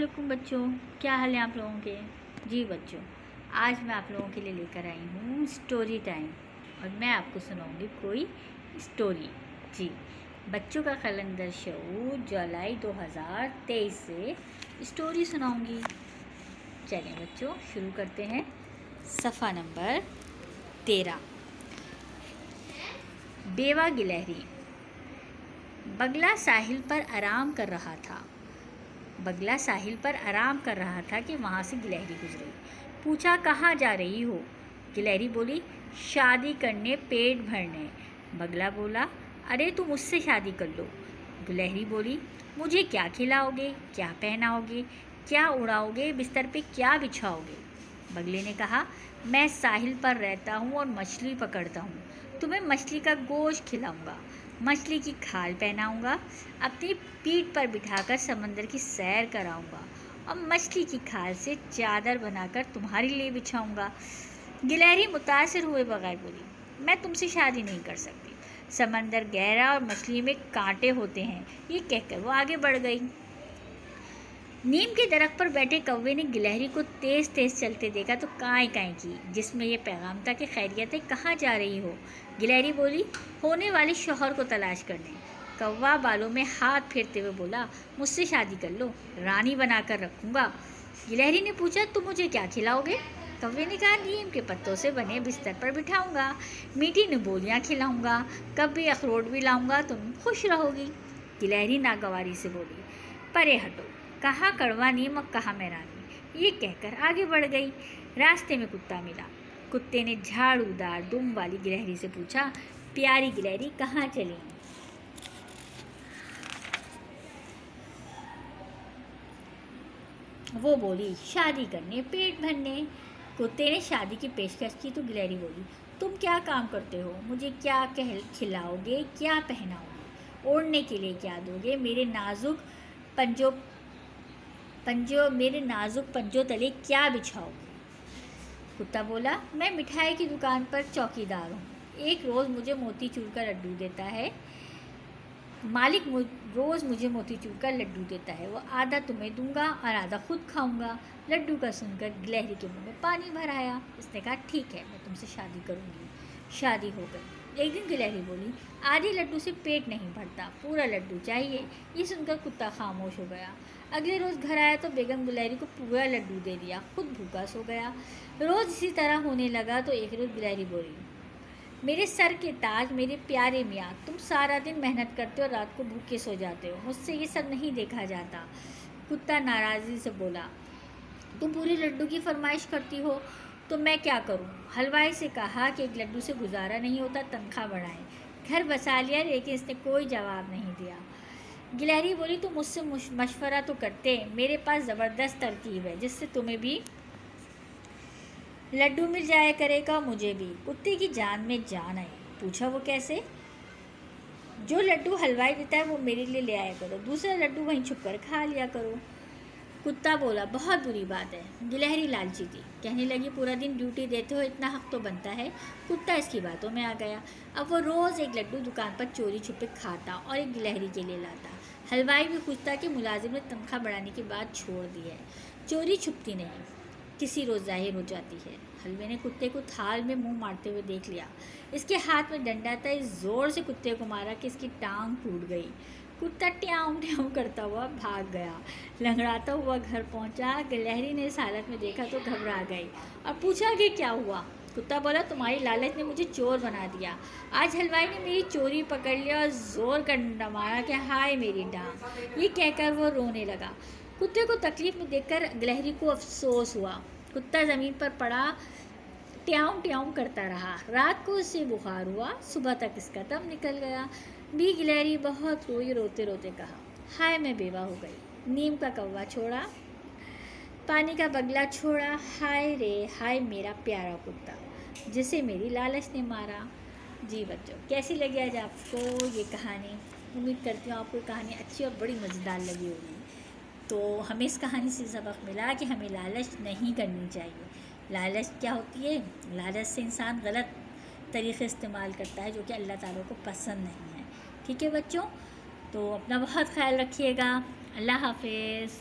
वालेकुम बच्चों, क्या हाल है आप लोगों के। जी बच्चों, आज मैं आप लोगों के लिए लेकर आई हूँ स्टोरी टाइम और मैं आपको सुनाऊंगी कोई स्टोरी। जी, बच्चों का कैलेंडर शो जुलाई 2023 से स्टोरी सुनाऊंगी। चलें बच्चों, शुरू करते हैं। सफ़ा नंबर 13। बेवा गिलहरी। बगला साहिल पर आराम कर रहा था। बगला साहिल पर आराम कर रहा था कि वहाँ से गिलहरी गुजरी। पूछा, कहाँ जा रही हो? गिलहरी बोली, शादी करने, पेट भरने। बगला बोला, अरे तुम मुझसे शादी कर लो। गिलहरी बोली, मुझे क्या खिलाओगे, क्या पहनाओगे, क्या उड़ाओगे, बिस्तर पे क्या बिछाओगे? बगले ने कहा, मैं साहिल पर रहता हूँ और मछली पकड़ता हूँ। तुम्हें मछली का गोश्त खिलाऊंगा, मछली की खाल पहनाऊंगा, अपनी पीठ पर बिठाकर समंदर की सैर कराऊंगा और मछली की खाल से चादर बनाकर तुम्हारे लिए बिछाऊंगा। गिलहरी मुतासिर हुए बगैर बोली, मैं तुमसे शादी नहीं कर सकती। समंदर गहरा और मछली में कांटे होते हैं। ये कहकर वो आगे बढ़ गई। नीम के दरख्त पर बैठे कौवे ने गिलहरी को तेज तेज चलते देखा तो काई काई की, जिसमें यह पैगाम था कि खैरियत है, कहाँ जा रही हो? गिलहरी बोली, होने वाले शौहर को तलाश करने। कौवा बालों में हाथ फेरते हुए बोला, मुझसे शादी कर लो, रानी बनाकर रखूँगा। गिलहरी ने पूछा, तुम मुझे क्या खिलाओगे? कौवे ने कहा, नीम के पत्तों से बने बिस्तर पर बिठाऊंगा, मीठी निबोलियाँ खिलाऊंगा, कभी अखरोट भी लाऊंगा, तुम खुश रहोगी। गिलहरी नागवारी से बोली, परे हटो, कहाँ कड़वा नीम और कहाँ मैं रानी। ये कहकर आगे बढ़ गई। रास्ते में कुत्ता मिला। कुत्ते ने झाड़ूदार दुम वाली गिलहरी से पूछा, प्यारी गिलहरी, कहाँ चली? वो बोली, शादी करने, पेट भरने। कुत्ते ने शादी की पेशकश की तो गिलहरी बोली, तुम क्या काम करते हो? मुझे क्या खिलाओगे, क्या पहनाओगे, ओढ़ने के लिए क्या दोगे, मेरे नाजुक पंजों तले क्या बिछाओगे? कुत्ता बोला, मैं मिठाई की दुकान पर चौकीदार हूँ। एक रोज़ मुझे मोतीचूर का लड्डू देता है। मालिक रोज़ मुझे मोतीचूर का लड्डू देता है। वो आधा तुम्हें दूंगा और आधा खुद खाऊंगा। लड्डू का सुनकर गिलहरी के मुंह में पानी भर आया। उसने कहा, ठीक है, मैं तुमसे शादी करूँगी। शादी हो गई। एक दिन गिलहरी बोली, आधे लड्डू से पेट नहीं भरता, पूरा लड्डू चाहिए। ये सुनकर कुत्ता खामोश हो गया। अगले रोज़ घर आया तो बेगम गिलहरी को पूरा लड्डू दे दिया, खुद भूखा सो गया। रोज़ इसी तरह होने लगा तो एक रोज़ गिलहरी बोली, मेरे सर के ताज, मेरे प्यारे मियाँ, तुम सारा दिन मेहनत करते हो, रात को भूखे सो जाते हो, मुझसे ये सब नहीं देखा जाता। कुत्ता नाराज़गी से बोला, तुम पूरे लड्डू की फरमाइश करती हो तो मैं क्या करूं? हलवाई से कहा कि एक लड्डू से गुजारा नहीं होता, तनख्वाह बढ़ाएं। घर बसा लिया, लेकिन इसने कोई जवाब नहीं दिया। गिलहरी बोली, तुम मुझसे मशवरा तो करते, मेरे पास ज़बरदस्त तरकीब है जिससे तुम्हें भी लड्डू मिल जाया करेगा, मुझे भी। कुत्ते की जान में जान आई। पूछा, वो कैसे? जो लड्डू हलवाई देता है वो मेरे लिए ले आया करो, दूसरा लड्डू वहीं छुप कर खा लिया करो। कुत्ता बोला, बहुत बुरी बात है। गिलहरी लालची थी, कहने लगी, पूरा दिन ड्यूटी देते हो, इतना हक तो बनता है। कुत्ता इसकी बातों में आ गया। अब वो रोज़ एक लड्डू दुकान पर चोरी छुपे खाता और एक गिलहरी के लिए लाता। हलवाई भी खुश था कि मुलाजिम ने तनख्वाह बढ़ाने की बात छोड़ दी है। चोरी छुपती नहीं, किसी रोज़ जाहिर हो जाती है। हलवे ने कुत्ते को थाल में मुंह मारते हुए देख लिया। इसके हाथ में डंडा था, इस जोर से कुत्ते को मारा कि इसकी टांग टूट गई। कुत्ता ट्याऊं ट्याऊं करता हुआ भाग गया। लंगड़ाता हुआ घर पहुंचा। गिलहरी ने इस हालत में देखा तो घबरा गई और पूछा कि क्या हुआ? कुत्ता बोला, तुम्हारी लालच ने मुझे चोर बना दिया। आज हलवाई ने मेरी चोरी पकड़ लिया और जोर का डंडा मारा कि हाय मेरी टांग। ये कहकर वो रोने लगा। कुत्ते को तकलीफ में देखकर गिलहरी को अफसोस हुआ। कुत्ता ज़मीन पर पड़ा ट्याऊं ट्याऊं करता रहा। रात को उसे बुखार हुआ, सुबह तक इसका दम निकल गया। भी गिलहरी बहुत रोई, रोते रोते कहा, हाय मैं बेवा हो गई। नीम का कौवा छोड़ा, पानी का बगला छोड़ा, हाय रे हाय मेरा प्यारा कुत्ता, जिसे मेरी लालच ने मारा। जी बच्चों, कैसी लगी आज आपको ये कहानी? उम्मीद करती हूँ आपको कहानी अच्छी और बड़ी मज़ेदार लगी होगी। तो हमें इस कहानी से सबक मिला कि हमें लालच नहीं करनी चाहिए। लालच क्या होती है? लालच से इंसान गलत तरीक़े इस्तेमाल करता है, जो कि अल्लाह ताला को पसंद नहीं है। ठीक है बच्चों, तो अपना बहुत ख्याल रखिएगा। अल्लाह हाफ़िज़।